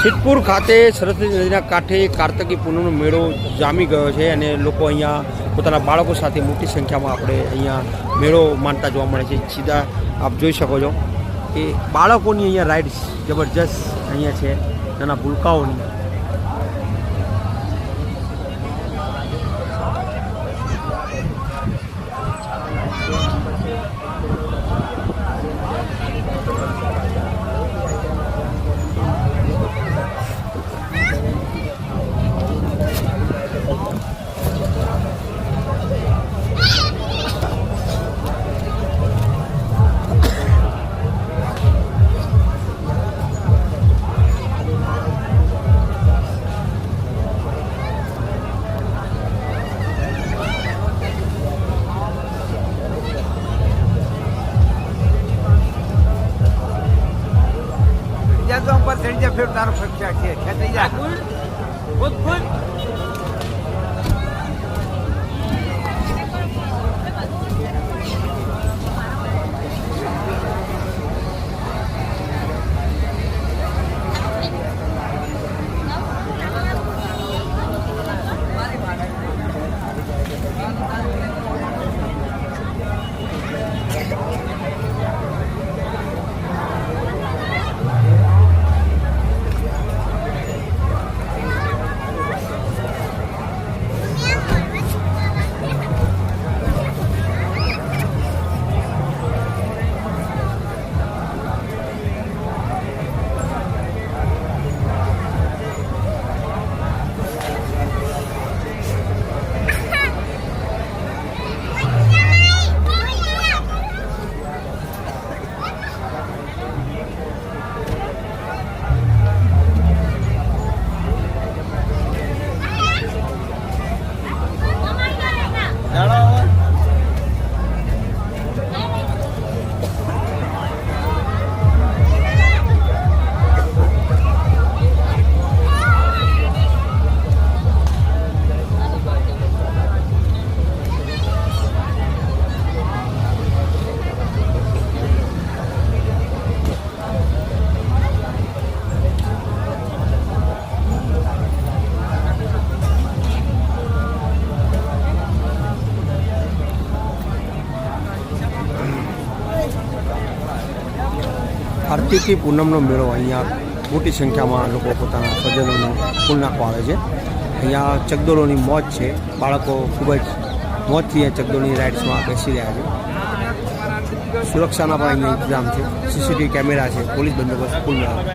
સિદ્ધપુર ખાતે સરસ્વતી નદીના કાંઠે કાર્તકી પૂનમનો મેળો જામી ગયો છે અને લોકો અહીંયા પોતાના બાળકો સાથે મોટી સંખ્યામાં આપણે અહીંયા મેળો માનતા જોવા મળે છે। સીધા આપ જોઈ શકો છો કે બાળકોની અહીંયા રાઇડ્સ જબરજસ્ત અહીંયા છે, નાના ભૂલકાઓની। पर चढ़ जा फिर तारो फटका के खेते जा खुद खुद કાર્તિકી પૂનમનો મેળો અહીંયા મોટી સંખ્યામાં લોકો પોતાના સ્વજનોને ફૂલ નાખવા આવે છે। અહીંયા ચકદોરોની મોજ છે, બાળકો ખૂબ જ મોજથી અહીંયા ચકદોરની રાઇડ્સમાં બેસી રહ્યા છે। સુરક્ષાના પણ અહીંયા ઇંતજામ છે, સીસીટીવી કેમેરા છે, પોલીસ બંદોબસ્ત ફૂલ